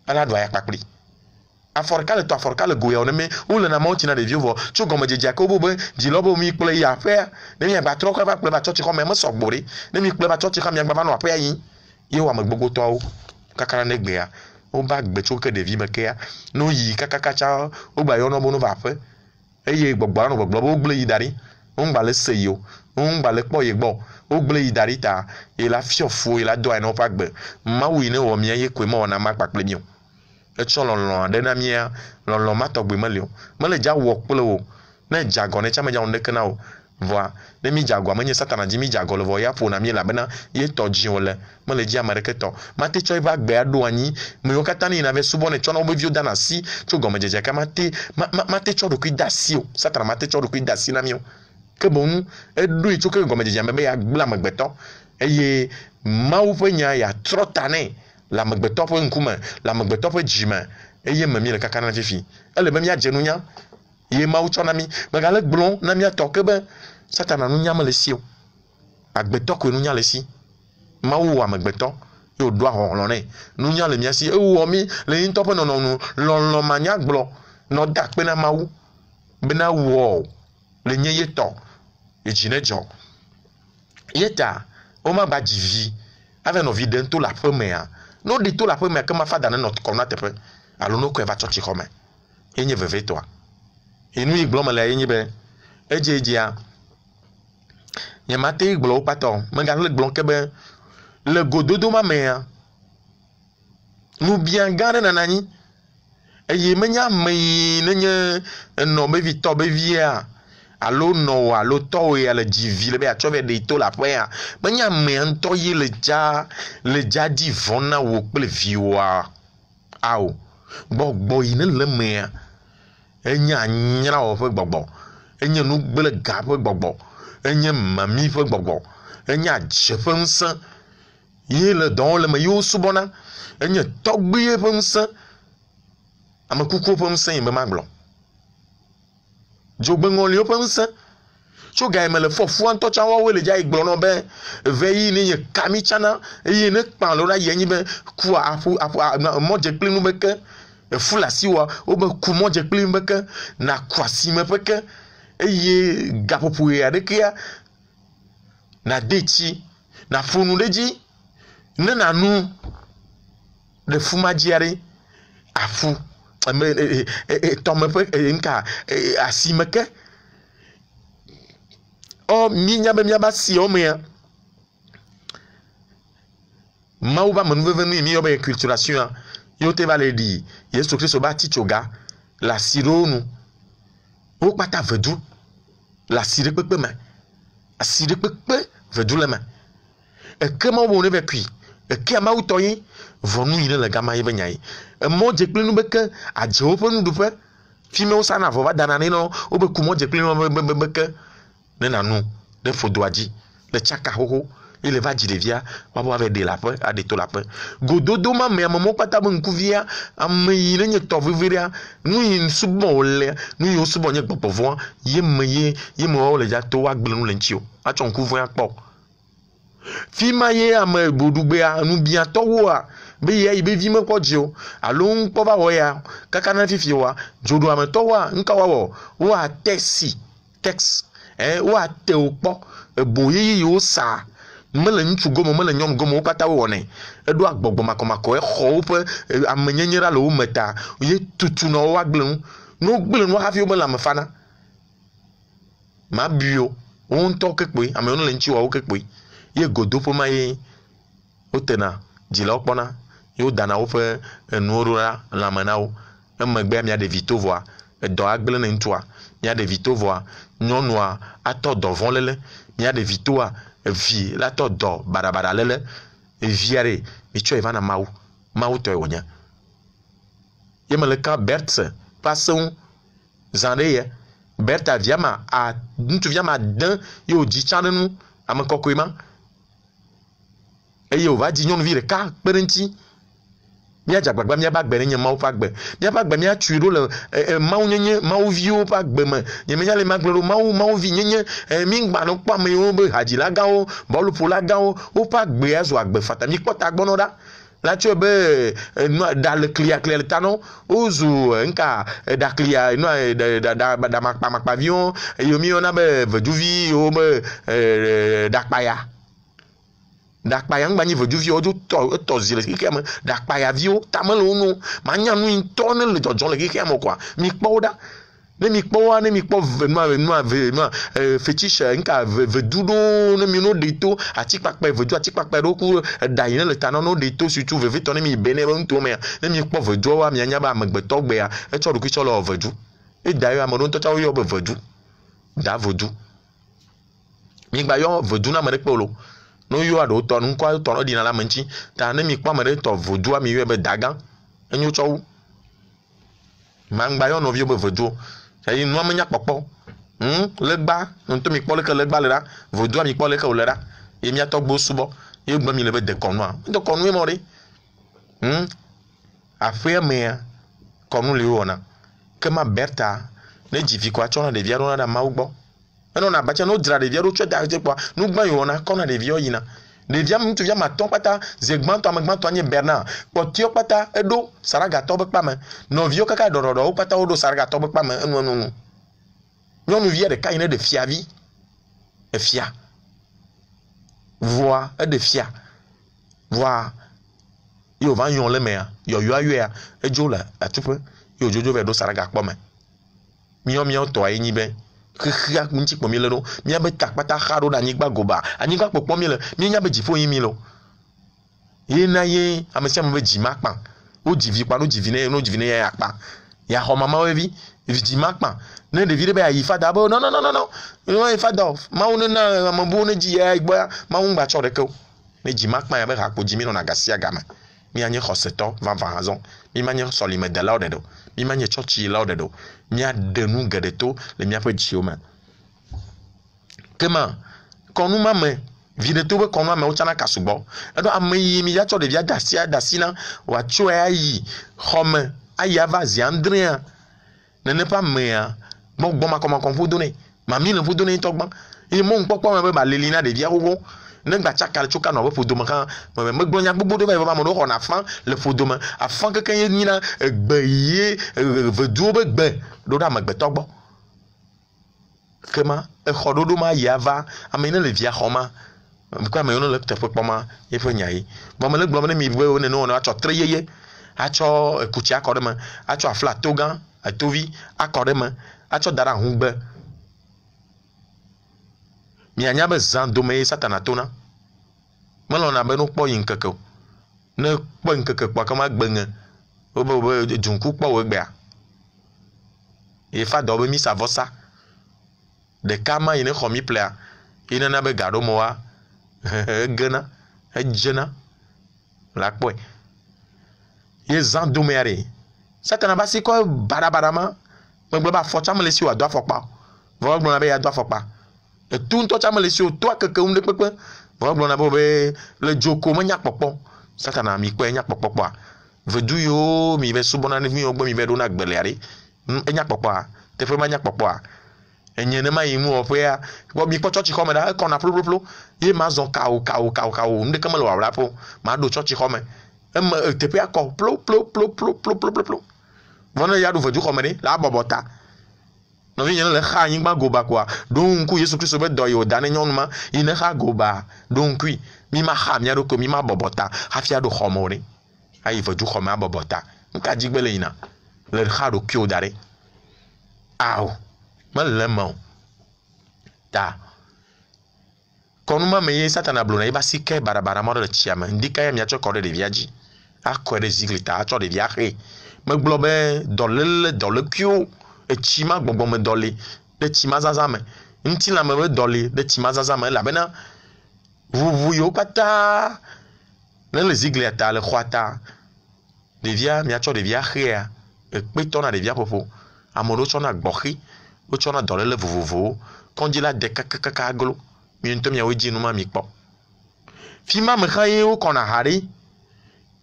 ela ɖu aya kpakpli afɔrika le to afɔrika le go ya wo ne me wo le na mawo tsi na ɖeviwo vɔ tso gɔmedzedzea ke wo be dzilɔ be mi kple yi aƒea ne mi agba trɔ kɔ va kple va tsɔtsi xɔ me me sɔgbɔ ɖe ne mi kple va tsɔtsi xɔ mi agba va nɔ aƒea yi ye wo ame gbogbotɔwo kaka ne gbea wo ba gbe tso ke ɖevi me kea no yi kakakatsa wo gba yɔ no bo no va aƒe eye gbɔgbɔ anɔ gbɔgblɔ be wo gble yi da ɖi wo ŋgba le se yi o wo ŋgba le kpɔ yi gbɔ wo gble yi da ɖi ta ye la fiɔ fu ye la do ayi na woƒe agbe mawu yi ne wɔ mia ye koe mewɔna ma kpakple mi o etsɔ lɔlɔ aɖe na mia lɔlɔ ma tɔgbe meli o mele dza wɔ kple o ne dzagɔ ne tsa me dza ŋu ɖeke na o vɔa ne mi dzagɔa menye satana dzi mi dzagɔ le vɔ ya ƒona mi elabena ye tɔ dzi wòle mele dzi ame ɖeke tɔ mate tsɔ eƒe agbea ɖo anyi me yiwo katã ne yina va subɔ ne tsɔna wobe viwo dana asi tso gɔmedzedze ka mate tsɔ ɖokui da asi o satana mate tsɔ ɖokui da asi na mi o ke boŋ eɖoe tso ke gɔmedzedzea me be ya gble amegbetɔ eye mawu ƒe nya ya trɔ ta nɛ le amegbetɔ ƒe ŋkume le amegbetɔ ƒe dzime eye me mi le kaka na fifi ele be miadze nunya ye mawu tsɔ na mi megale gblɔm na miatɔ ke be satana nunya me le si o agbetɔ koe nunya le si mawu wɔ amegbetɔ ye wòɖo ahɔhlɔ nɛ nunya le mia si ewɔ mi le yi ŋutɔ ƒe nɔnɔnu lɔlɔ manya gblɔ nɔ da kpe na mawu bena wɔ le nye ye tɔ edzi ne dzɔ ye ta wo ma gba dzi vi ave nɔ vi ɖem to le aƒe mea no ɖi to le aƒe mea ke ma fa da ne nɔ kɔ na teƒe alo no kɔe va tsɔtsi xɔ me ye nye vevetɔa enu yi gblɔm le ye nye be edzedzia nye mate gblɔ wo kpatɔ megale gblɔ ke be le gododo ma mea nubia gã aɖe nana anyi eye menye ame yi ne nye enɔ be vitɔ be via alo nɔ alo tɔwo ya le dzi vi le be atsɔ ve ɖe to le aƒea menye amea ŋutɔ ye le dza di vɔ na wo kple viwoa ao gbɔgbɔ yi ne le mea enye anyrawɔ ƒe gbɔgbɔ enye nugble ga ƒe gbɔgbɔ enye mami ƒe gbɔgbɔ enye adze ƒe ŋusẽ ye le dɔwɔ le me yewo subɔna enye tɔgbuie ƒe ŋusẽ amekukuwo ƒe ŋusẽ yi be magblɔ dzogbeŋɔliwo ƒe ŋusẽ tso ga yi me le fɔfua ŋutɔ tsã woawoe le dza yi gblɔ nɔ be ve yi ne nye kami tsana eye ne kpa lo ɖa yi anyi be ku aƒu mɔdze kpli nu be ke efu le asi wa wo be ku mɔdze kpli nu be ke na ku asime ƒe ke eye gaƒoƒo aɖekea na de tsi na ƒo nu ɖe dzi ne na nu ɖe fu ma dzi aɖe aƒu tɔme ƒe nka asime ke mi nya be miaba si wo mea Maou ba me venu mi obe culturation yo te va le di Yesu Christ ba ti choga la siro nu o pata vedu la sire pepe ma asire pepe vedu le ma e ke ma wo ne be kui e ke ma uto yin vonu yin le gama ye be nyai e mo je pli nu be ke aje o pe nu du pe fi me o sana vo ba dana ni no o be ku mo je pli nu be ke ne na nu de fodoaji le chaka hoho il va dire via va voir avec des lapins à des to lapins gododo ma me mamo pata bon kuvia am yire nye to vivria nu yin subo le nu yo subo nye popo vo ye mo le ja to wa gbelu nu le nchio a chon kuvu ya po fi ma ye am bodugbe anu bia to wo a be ye be vi me ko jio alon po ba wo ya kaka na fifi wa jodo am to wa nka wa taxi wa te opo ebo ye yo sa mele ntu gomo mele nyom gomo pata wone edo agbogbo makomako e kho pe amenyenyera lo meta ye tutu no wa gblenu no gblenu ha fi o mele amfana ma bio on to kepe ame on le nchi wa o kepe ye godo po ma ye otena jila opona yo dana o fe enurura la manao emegbe mi ade vito voa edo agblenu ntua mi ade vito voa nyonua ato dovon lele mi ade vito a vi la to do barabara lele viare mi cho ivana mau to wonya yemeleka bert passon zandeye berta viama a ntu viama dan yo di chanenu amakokoima e yo va di nyon vire ka perenti mi aja gbagba mi abagbe ne mau pagbe mi abagbe mi atuiro le mau nyenye mau vio pagbe me ye me nyale magbero mau vi nyenye mi ngba no pa me o be haji la gawo bolu pola gawo o pagbe azo agbe fata mi kota gbono da la tu be no da le clear tano ozu nka da clear no da makpa avion yo mi ona be veduvi o be da paya dakpa yang bani vedu vi ojo to zile kikema dakpa ya vi o tamelo no manya nu intone le jojo le kikema kwa mi kpoda ne mi kpowa ne mi kpo no fetiche nka vedu do ne mi no deto atikpakpa vedu atikpakpa do ku da yin le tano no deto surtout veve to ne mi bene bo nto me ne mi kpo vedu wa mi anya ba magbeto gbe ya e cho do ki cho lo vedu e da yo amodon to cha yo be vedu da vedu mi gba yo vedu na me polo no yo ado to nko to no di na la manchi ta ne mi pa mere to vodu ami yo be dagan enyu cho mangba yo no vi be vodu sai no amanya popo legba nto mi po le ke legba le ra vodu ami po le ke o le ra e mi ato gbo subo e gbo mi le be de konu a ndo konu e mo re afia me konu le wona ke ma berta ne jivi kwa chona de viaro na da maugbo eno na bacha no dra de viaro chwe da je kwa no gban yo na kona de vio yina de via mtu via maton pata zegban to amagban to anye bernard potio pata edo saraga to be pame no vio kaka dorodo pata odo saraga to be pame enu enu nyonu vie de kaine de fiavi e fia voix e de fia voix yo va yon le mea yo ya e jola atupe yo jojo ve do saraga pome mio to ayi be khia kunchi po mi le no mi abe takpata kharo da nyigba goba anyigba popo mi le mi nya be jifo yin mi lo ye na ye amese mo be jima pan o jivi pa no jivi ne ya pa ya ho mama we vi jima pan ne de vi be ayi fada bo no no e fada ma unu na mabu ne ji ya igba ma un gba chore ko ne jima pan ya be ha po jimi no na gasia gama mi anye khoseto va razon mi manye soli me de la odedo mi manye chochi la odedo mi a denu gadeto le mi a pe jioma kema konu mame videto be konu mame o chana kasugbo edo ameyi mi ya cho de via dasina wa cho ayi home aya vazi andrea ne pas mea bon ma comment vous donner ma mi le vous donner togban e mo npopo me ba lelina de via wo ne gba chakal choka no be fodo ma me gbonya gbogbo de ba mo do ho na fan le fodo ma afan ke kan yina gbaye vedu be gbe do da ma gbe togbo kema e khododo ma yava amene le via khoma kwa me no le te fo poma e fo nyai bo me le gbo me mi we ne no na cho treyeye acho kuchi akore ma acho afla togan atovi akore ma acho dara hungbe mi anya be zan do me satana tona melo na be no po yin keke ne kpɔ nkeke kpɔ kama gbɛŋe wobe dunku kpɔ wo gbea yefa dɔ be mi sa vɔsa ɖeka ma yi ne xɔ mi plea yi nena be ga ɖo me wa egena edzena la kpɔe ye zã domea ɖe satana ba si kɔ baɖabaɖa ma megblɔ be afɔ tsame le si wòado afɔkpa vɔ gblɔna be yeado afɔkpa etu ŋutɔ tsame le si wòtoa keke ŋu ɖe kpekpe vɔ gblɔna be le dzoko menya kpɔkpɔ satana mi kpɔe enya kpɔkpɔ kpɔa vedu yiwo mi be subɔna ne mi wo gbe mi be ɖona gbelea ɖe enya kpɔkpɔa teƒe ma nya kpɔkpɔa enye ne ma yi mu wɔƒea gbɔ mi kpɔ tsɔtsi xɔme ɖa ekɔna ploploplo ye ma zɔ kawo ŋdeke mele wòawla ƒo ma ɖo tsɔtsi xɔme eme teƒea kɔ plo vɔ ne ya ɖo vedu xɔme ɖe la bɔbɔ ta nɔvi nye ne le xa anyigba goba koa ɖo ŋku Yesu Kristo be dɔ yi wòda ne nyɔnu ma yi ne xa goba ɖo ŋkui mi ma xa mia ɖokui mi ma bɔbɔ ta hafi aɖo xɔme o ɖe ayi vedu xɔme abɔbɔ ta nka dzigbe le yina le xa ɖokuiwo da ɖe awo mele me o ta kɔnu ma me ye satana blona ye ba si ke baɖabaɖa ma ɖe le tsia me ndika ya miatsɔ kɔ ɖe ɖevia dzi akɔe ɖe zigli ta atsɔ ɖevia xe megblɔ be dɔléle dɔlekuiwo etsi ma gbɔgbɔ me dɔli ɖe tsi ma zaza me ŋutilãme be dɔli ɖe tsi ma zaza me elabena ʋuʋu yiwo katã ne le ziglia ta le xɔa ta ɖevia miatsɔ ɖevia xea ekpe tɔna ɖevia ƒoƒo ame ɖewo tsɔna gbɔxi wotsɔna dɔléle vovovowo kɔndzi la de kakakaka aglo mi ŋutɔ miawo dzi nu ma mi kpɔ fi ma me xa ye wokɔna ha ɖe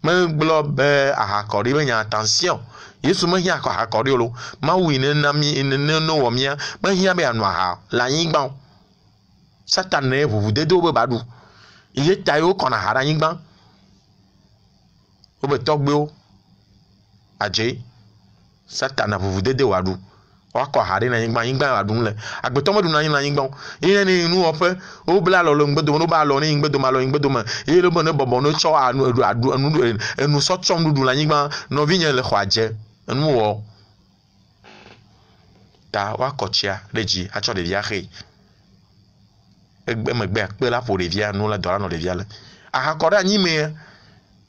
megblɔ be ahakɔɖi be nya attention Yesu mehiã ahakɔɖi o lo mawu yi ne na mi ne wɔ mia mehiã be anɔ aha le anyigba o satana ye ʋuʋudedewo be ba ɖu ye ta ye wokɔna ha ɖe anyigba wobe tɔgbewo adze satana ʋuʋudede wòaɖu woakɔ ha ɖe le anyigba wòaɖu le agbetɔ meɖuna anyi le anyigba o ye ne nuwɔƒe wobla alɔ le ŋgbedome ne woba alɔ ne ŋgbedome ye le be ne bɔbɔ ne tsɔ enu sɔ tsɔm ɖuɖu le anyigba nɔvinye le xɔa dze enuwɔ ta woakɔ tsia ɖe dzi atsɔ ɖevia xe emegbea kpe la ƒo ɖevia nu le dɔ la nɔ ɖevia le ahakɔ ɖe anyimea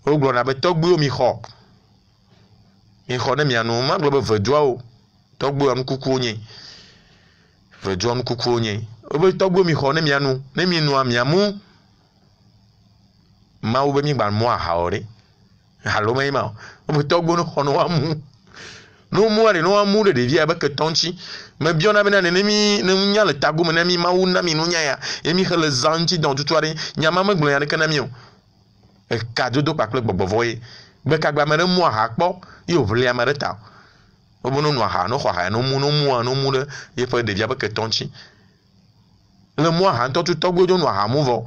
wogblɔna be tɔgbuiwo mi xɔ ne mianu magblɔ be veduawo tɔgbuiwo nukukuwo nye veduawo nukukuwo nye wobe tɔgbuiwo mi xɔ ne mianu ne mi nua miamu mawu be mi gba mu aha o ɖe alo me ma wobe tɔgbuiwo ne xɔ ne woamu no mu ɖe ne woamu ɖe ɖevia be ketɔ ŋuti mebiɔna bena ne mi ne nya le tagome na mi mawu na mi nunya ya ye mi xe le zã ŋuti dɔ tutu aɖe nyama megblɔ ya ɖeke na mi o eka dodo kpakple gbɔgbɔvɔ ye gbekagbe ame ɖe mu aha kpɔ ye wòʋli ame ɖe ta wobe no nu aha no xɔ aha no mu ɖe yeƒe ɖevia be ketɔ ŋuti le mu aha ŋutɔ tu tɔgbe dzo nu aha mu vɔ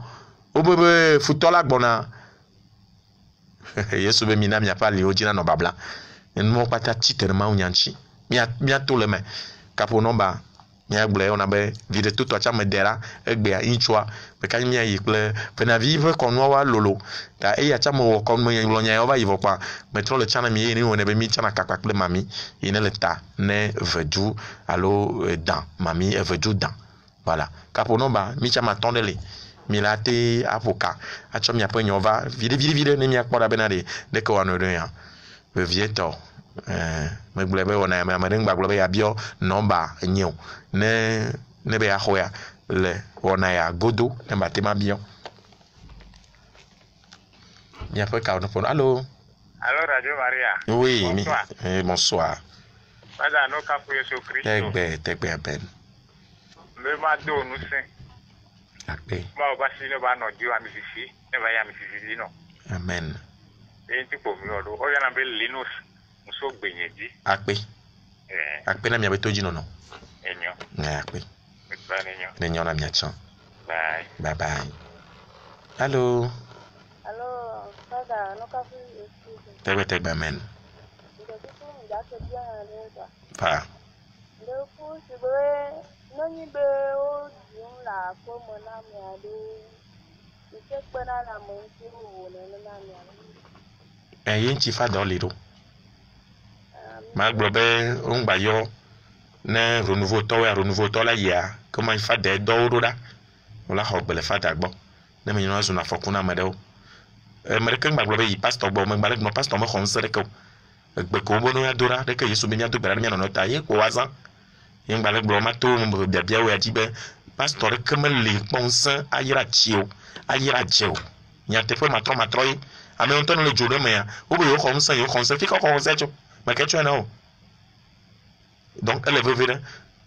wobe be futɔ la gbɔna Yesu be mi na miaƒe aliwo dzi nanɔ babla enuwo kpata tsitre mawu nya ŋuti miato le me kaƒo nɔmba miagblɔe wona be viɖe totɔ tsame de la egbea ŋutsua beka miayi kple penavi ƒe kɔnuawo lolo ta eya tsame wɔ kɔnu gblɔ nya yawo va yi vɔ kpɔa metrɔ le tsana mi ye ne wɔnɛ be mi tsana kakpa kple mami yi ne le ta ne vedu alo dan mami vedu dan voilà kaƒo nɔmba mi tsama tɔ ɖe le mi la te aƒo ka atsɔ miaƒe nyawo va viɖe ne miakpɔ ɖa bena ɖeke woanɔ ɖo ya vevietɔ megblɔe be wɔna ame ɖe ŋgbagblɔ be yabiɔ nɔmba nye o ne be yaxɔ ya le wɔna ya godo ne bate ma biɔ miaƒe kawo ne ƒo alo Radio Maria oui bonsoir Father no kafu Yesu Kristo tegbe amen me ma do nu se akpe ma oba si no ba no di wa mi sisi ne ba ya mi sisi no amen ti po mi odo o ya na be linus so gbenyeji akpe na mia beto jino no enyo akpe ne nyo na mia chan bye hello Father no kafu Yesu tegbe amen pa Lefu sibre no ni be o jun la ko mo na mi ade ise pe na la mo nti wo ne na mi ade yin ti fa do le do ma gblɔ be ŋgba yɔ ne renouveau tɔ la yia kema fa de dɔwo ɖo ɖa wòla xɔ gbe le fada gbɔ ne me nyɔnu zuna afɔku na ame ɖewo Americain baglo be pastor bo me balek no pastor mo khonse de ko be ko bono ya dora de ke Yesu be nya do bera nya no ta ye ko waza yen balek blo ma to mo be bia we ati be pastor ke me le ponse ayira chio ayira jeo nya te fo matro yi ame on ton le jode me ya o be yo khonse fi ko khonse cho ma ke cho na o donc elle veut venir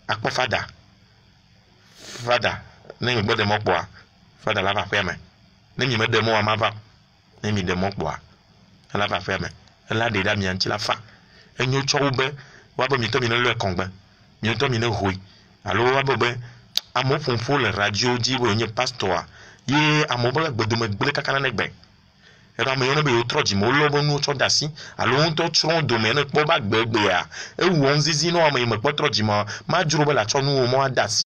akpo fada ne mi gbode mo po a fada la va faire me ne mi me de mo amava ne mi de mo po a la va faire me la de da mi anti la fa enyo cho be wa ba mi to mi ne le kongbe mi to mi ne hoi allo wa be amo fonfo le radio di wo nye pastor ye amo ba gbedo me gbele kakana ne gbe era me yone be yo troji mo lo bo nu cho dasi allo on to tron do me ne po ba gbegbe a e wo nzizi no me po troji ma juro be la cho nu mo dasi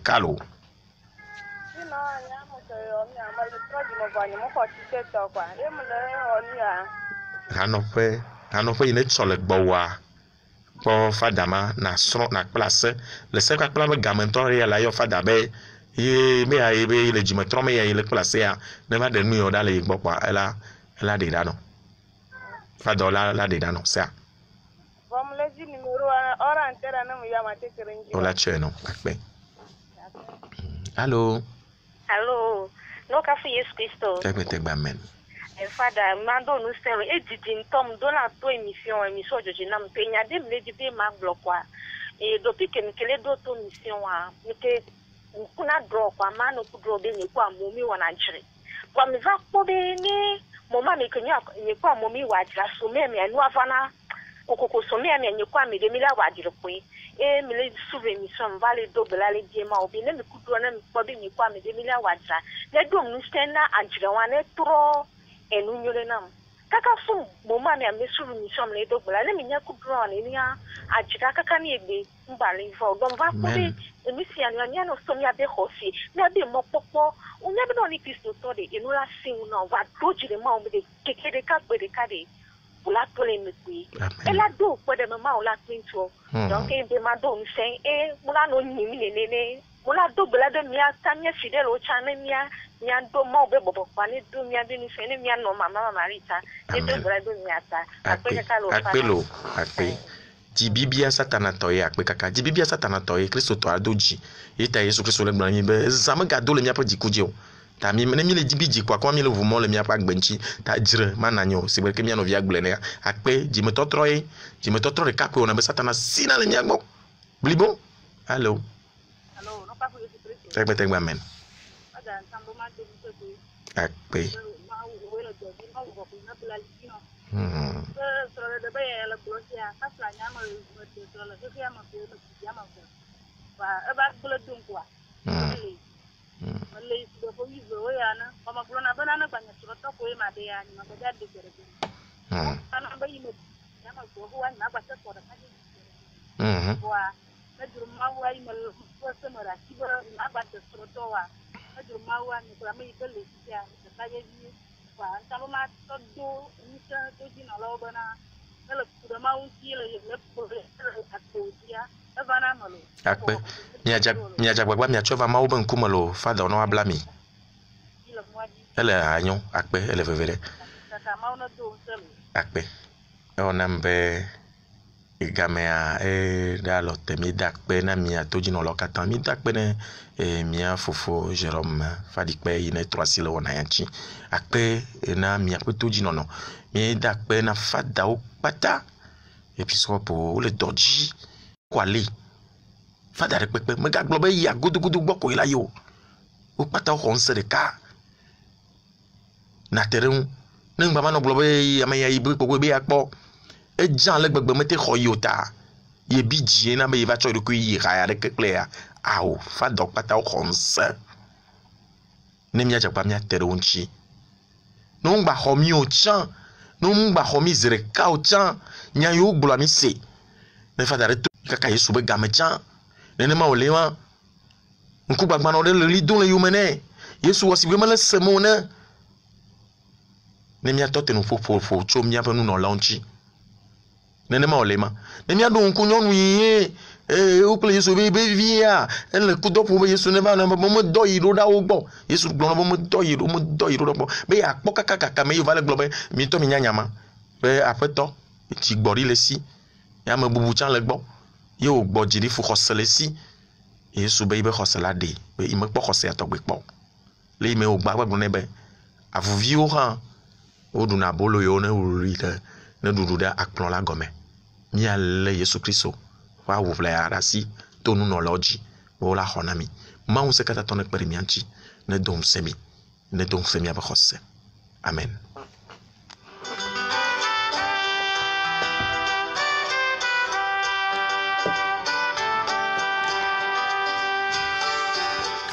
kalo Hanofe ine tsole gbowa po fadama na sro na place le se ka place gamento ya la yo fada be ye me ya be le jimetro me ya le place ya ne ma de nu yo da le gbo pa ela de da no fada la de da no sa vom le ji numero ora antera na mu ya ma te kerenji ola cheno akpe. Allô? Allô? No ka fu Yesu Kristo. Tegba men. Father, mando no sero e didin tom dona to émission jojo na mpenya de me di be ma blokwa. E do pike nkele do to mission a nke kuna draw kwa ma no ku draw be ni kwa momi wana jire. Kwa mi va ko be ni moma me kenya ni kwa momi wa jira so me anu afana kokoko so me ni kwa me de mi la wa jire ko e mi le suve mission vale do belale die ma obi ne mi ku draw na mi kwa be ni kwa me de mi la wa jira. Ne do mu stena ajira wana tro enu nyole nam kaka fu moma me amesuru mission le do bela le minya ku draw ni nia ajira kaka ni egbe mbale vo don va ko be emisi anya no so mi abe hofi na be mo popo unya be no ni Kristo to de enu la sin no va dojire ma o me de kekere ka gbe de ka de ula to le mi gbe ela do po de ma ula twinto donc e be ma do nsen e mula no ni mi ne mula do bela de mi atanya fidel o chane mi nya do mo be bobo pa ni do mi abi ni fe ni mi no mama marita e do bela do mi ata akpe ka lo akpe di bibia satana toye akpe kaka di bibia satana toye Kristo to adoji ita Yesu Kristo le gbani be zama ga do le mi apa di kujio ta mi ne mi le dibiji kwa mi le vumo le mi apa gbenchi ta jire mananyo se be ke mi no via gble ne akpe di metotro re kakwe ona be satana sina le mi agbo blibo allo no pa fu Yesu Kristo tegba men akpe akpe miaja gbagba miachova ma oben kumalo father no ablami ele anyo akpe ele vevere akpe ona mbe igamea dalo temi dakpe na mia tojino lokatan mi dakpe ne mia fofo Jérôme fadikpe ine 3 silo na yanchi akpe na mia tojino no mi dakpe na fada okpata episcopo le doji kwali fada repepe me ga globe ya gudugudu gboko ila yo okpata ho nse de ka na terun ne ngba ma no globe amaya ibu gbogbo be akpo e jan le gbegbe mete khoyota ye bidie na be va cho de ku yi ga ya de clear awo fada okpata ho nse ne mi aja pa mi aterunchi no ngba ho mi o chan no ngba ho mi zere ka o chan nya yo gbula mi se ne fada re kaka Yesu be gamechan nene ma olewa nku gbagba no le li don le yumene Yesu wasi be mala semona ne mi atote no fofo cho mi ava nu no launchi nene ma olema ne mi ado nku nyonu yi Ou ple Yesu be via. Le coup d'op pour Yesu ne va na mo do yiro da ogbo. Yesu gbo mo do yiro do. Be ya poka kaka me yo va le globe mi to mi nyanyama. Be après to ti gbori le si. Ya me bubu chan le gbo. Yo gbo jiri fu khosele si. Yesu be khosela de. Be I me po khose atogbe po. Le me o gba gbo ne be. Avu vi o han. O du na bolo yo ne uri de. Ne dudu da akplon la gome. Mi ale Yesu Kristo. Wa wo vla ya rasi to nu no loji wo la honami ma un se kata ton ekperimianchi ne dom semi aba khosse amen.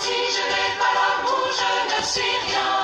Si je n'ai pas l'amour, je ne suis rien.